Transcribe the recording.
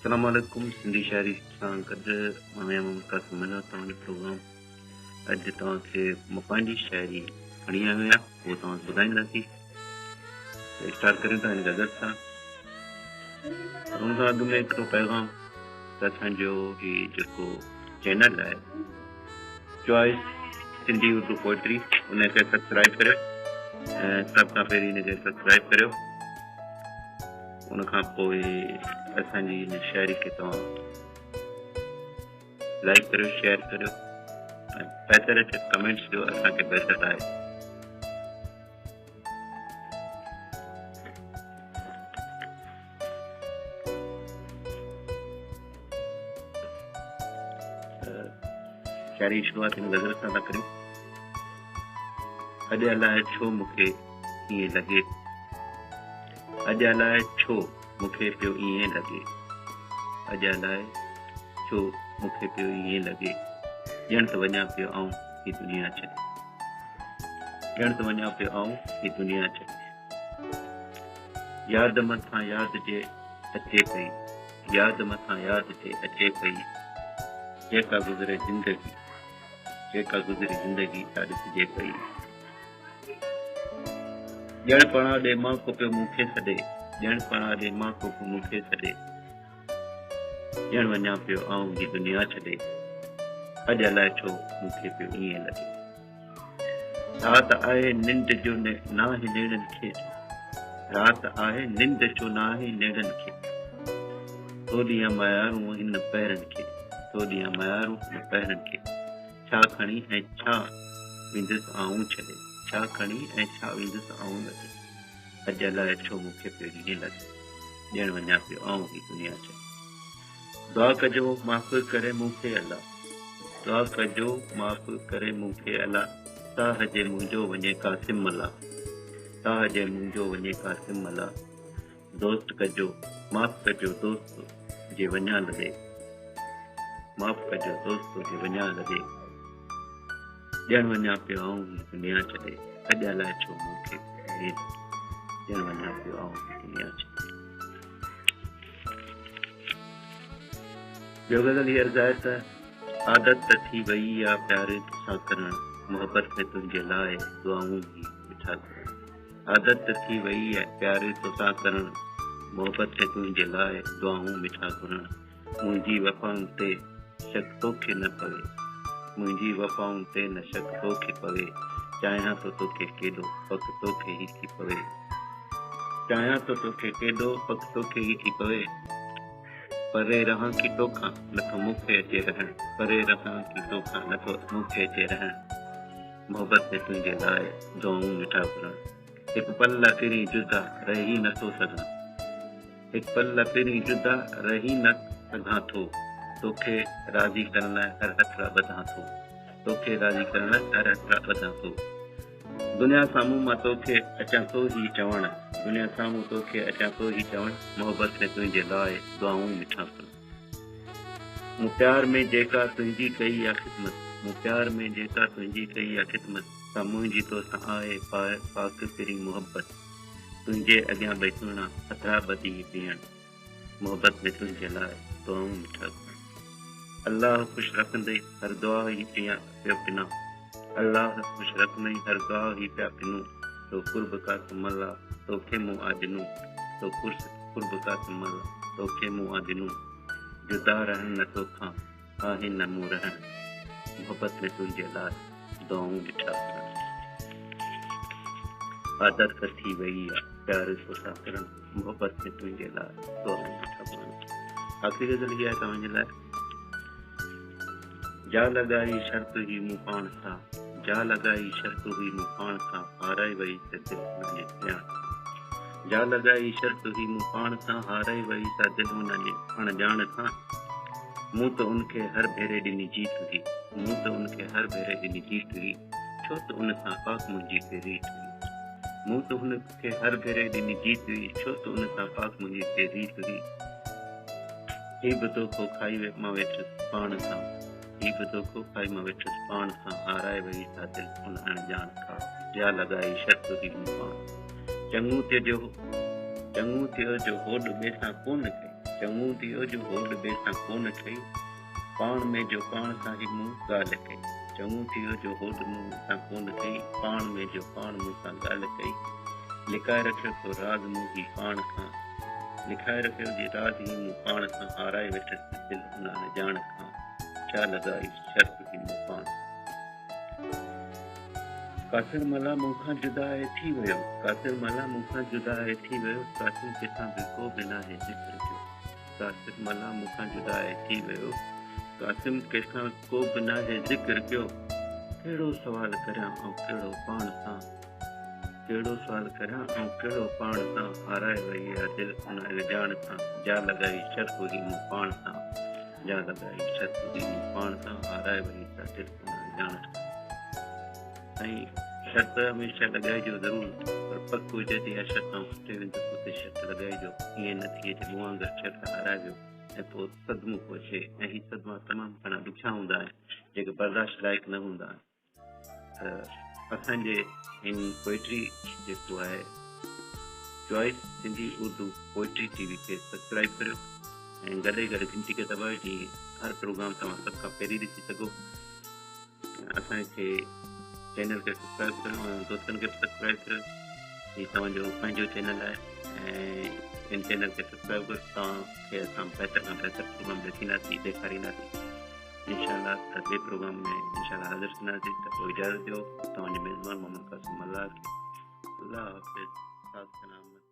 अस्सलामुअलैकुम सिंधी शायरी सां गॾु मां मुमताज़ मिला तव्हांजो प्रोग्राम अॼु तव्हांखे मां पंहिंजी शायरी खणी आयो आहियां उहो तव्हांखे ॿुधाईंदासीं। स्टार्ट करियूं था हिन गज़ल सां। हुन खां अॻु में हिकिड़ो पैगाम त असांजो हीउ जेको चैनल आहे चॉइस सिंधी उर्दू पोइट्री उनखे सब्सक्राइब करियो ऐं सभ खां पहिरीं हिनखे सब्सक्राइब करियो। उनखां पोइ असांजी हिन शायरी खे तव्हां लाइक करियो, शेयर करियो ऐं बहितर कमेंट्स ॾियो, असांखे बहितर आहे। शायरी जी शुरूआत हिन गज़ल सां था करियूं। अॼु अलाए छो मूंखे ईअं लॻे, अॼु अलाए छो मूंखे पियो ईअं लॻे, अॼु अलाए छो मूंखे पियो ईअं लॻे, ॼण त वञा पियो आऊं ही दुनिया छॾे, ॼण त वञा पियो आऊं ही दुनिया छॾे। यादि मथां यादि जे अचे पई, यादि मथां यादि जे अचे पई, जेका गुज़रे ज़िंदगी, जेका गुज़रे ज़िंदगी ॾिसिजे पई। ॼण पणा ॾे मां को पियो मूंखे सॾे, ॼण पणा ॾे मां को मूंखे सॾे, ॼण वञा पियो आऊं ही दुनिया छॾे, अॼु अलाए छो मूंखे पियो ईअं लॻे। राति आहे निंड जो नाहे नेड़नि खे, राति आहे निंड जो नाहे नेड़नि खे, तो ॾींहं मयारूं हिन पैरनि खे, तो ॾींहं मयारूं हिन पैरनि खे, छा खणी ऐं छा विंदुसि आऊं छॾे, छा खणी ऐं छा विंदुसि आऊं लॻे, अॼु अलाए छो मूंखे पियो ईअं लॻे, ॼण वञा पियो आऊं ही दुनिया छॾे। दुआ कजो माफ़ करे मूंखे अल्लाह, दुआ कजो माफ़ करे मूंखे अल्लाह, ताह जे मुंहिंजो वञे कासिम अल्लाह, ताह जे मुंहिंजो वञे कासिम अल्लाह। दोस्त कजो माफ़ कजो दोस्त जे वञा लॻे, माफ़ कजो दोस्त जे वञा लॻे, ॼण वञा पियो आऊं ही दुनिया छॾे, अॼु अलाए छो मूंखे ॼण वञा पियो आऊं ही दुनिया छॾे। ॿियो गज़ल हीअ अर्ज़ु आहे त आदत थी वई आहे प्यार तोसां करणु, मोहबत में तुंहिंजे लाइ दुआऊं ही मिठा करणु। आदत थी वई आहे प्यार तोसां करणु, मोहबत में तुंहिंजे लाइ दुआऊं मिठा करणु। मुंहिंजी वफ़ाउनि ते शक तोखे न पवे, मुंहिंजी वफ़ाउनि ते न शक तोखे पवे, चाहियां तो तोखे केॾो पक तोखे ई थी पवे, चाहियां तो तोखे केॾो पक तोखे ई थी पवे। परे रहां की तोखां नथो मूंखे अचे रहण, परे रहां की तोखां नथो मूंखे अचे रहण, मोहबत में तुंहिंजे लाइ दुआऊं मिठा करणु। हिकु पल फिरी जुदा रही नथो सघां, हिकु पल फिरी जुदा रही न सघां थो, तोखे राज़ी करण लाइ हर हथड़ा ॿधां थो, तोखे राज़ी करण लाइ हर हथड़ा ॿधां थो। दुनिया साम्हूं मां तोखे अचां थो ही चवण, दुनिया साम्हूं तोखे अचां थो ही चवण, मोहबत में तुंहिंजे लाइ दुआऊं मिठा करणु। मूं प्यार में जेका तुंहिंजी कई आहे ख़िदमत, मूं प्यार में जेका तुंहिंजी कई आहे ख़िदमत, सा मुंहिंजी तोसां आहे पाक फिरी मोहबत, तुंहिंजे अॻियां भई सुहिणा हथड़ा ॿधी पीअण, मोहबत में तुंहिंजे लाइ दुआऊं मिठा करणु। अल्लाह ख़ुशि रखंदे हर दुआ ही पियो पिना, अल्लाह ख़ुशि रखंदे हर दुआ ही पिया पिनूं, तो कुर्ब का तुमल्ला तोखे मूं आदिनूं, तो कुर्ब का तुमल्ला तोखे मूं आदिनूं, जुदा रहन न तोखां आहे न मूं रहन, मोहबत में तुंहिंजे लाइ दुआऊं मिठा करणु। आदत थी वई आहे प्यार तोसां करणु, मोहबत में तुंहिंजे लाइ दुआऊं मिठा करणु। आख़िरी गज़ल हीअ आहे तव्हांजे लाइ। जा लॻाई शर्त ही मूं पाण सां, जा लॻाई शर्त हुई मूं पाण सां, हाराए वई त दिलि हुनजे ॼाण, जा लॻाई शर्त हुई मूं पाण सां, हाराए वई त दिलि हुनजे अणॼाण खां। मूं त उनखे हर भेरे ॾिनी जीत हुई, मूं त उनखे हर भेरे ॾिनी जीत हुई, छो त उन सां पाक मुंहिंजी ते रीत हुई, मूं त उनखे हर भेरे ॾिनी जीत हुई, छो त उन सां पाक मुंहिंजी ते रीत हुई। ही बि तोखो खाई मां वेठुसि पाण सां, ही बि तोखो खाई मां वेठुसि पाण सां, हाराए वई था दिलि उन अणॼाण खां। जा लॻाई शर्त हुई मूं पाण, चङो थियो जो होॾ ॿिए सां कोन कई, चङो थियो जो होड़ ॿिए सां कोन ठही, पाण में जो पाण सां ई मूं ॻाल्हि कई। चङो थियो जो होड़ मूं सां कोन ठही, पाण में जो पाण मूं सां ॻाल्हि कई। लिकाए रखियो तो राज़ मूं ही पाण खां, लिखाए रखियो जी राज़ ही मूं पाण खां, हाराए वेठसि दिल उन अनजाण खां, छा लॻाई शर्त ही मूं पाण। कासिर मला मूंखां जुदाए थी वियो, कासिर मला मूंखां जुदाए थी वियो, कासिम किथां बि को बि नाहे ज़िक्र जो। कासिर मला मूंखां जुदाए थी वियो, कासिम किथां को बि नाहे ज़िक्र जो। कहिड़ो सुवाल करियां ऐं कहिड़ो पाण सां, कहिड़ो सुवाल करियां ऐं कहिड़ो पाण सां, हाराए वई आहे दिल उन अनजाण खां, जा लॻाई शर्त ही मूं पाण सां, जा लॻाई शर्त ही मूं पाण सां, हाराए वई आहे दिल उन अनजाण खां। ऐं शर्त हमेशह लॻाइजो ज़रूरु, पर पक हुजे त इहा शर्त ऐं फुटे वेंदो पोइ त शर्त लॻाइजो। ईअं न थिए त मूं वांगुरु शर्त हाराए वियो ऐं पोइ सदमो पोइ अचे, ऐं ही सदमा तमामु घणा ॾुखिया हूंदा आहिनि जेके बर्दाश्त लाइक़ु न हूंदा आहिनि। त असांजे हिन पोइट्री जेको आहे choice Sindhi Urdu poetry TV खे सब्सक्राइब करियो ऐं गॾे गॾु घंटी खे दॿायो जीअं हर प्रोग्राम तव्हां सभ खां पहिरीं ॾिसी सघो। असांखे चैनल खे सब्सक्राइब करियो ऐं दोस्तनि खे बि सब्सक्राइब करियो। हीउ तव्हांजो पंहिंजो चैनल आहे ऐं हिन चैनल खे सब्सक्राइब करे तव्हांखे असां बहितर खां बहितर प्रोग्राम ॾेखारींदासीं ॾेखारींदासीं। इंशाअल्लाह त ॿिए प्रोग्राम में इंशाअल्लाह हाज़िर थींदासीं। त पोइ इजाज़त ॾियो तव्हांजे मेज़बान मोहम्मद क़ासिम मल्लाह खे। अल्लाह हाफ़िज़।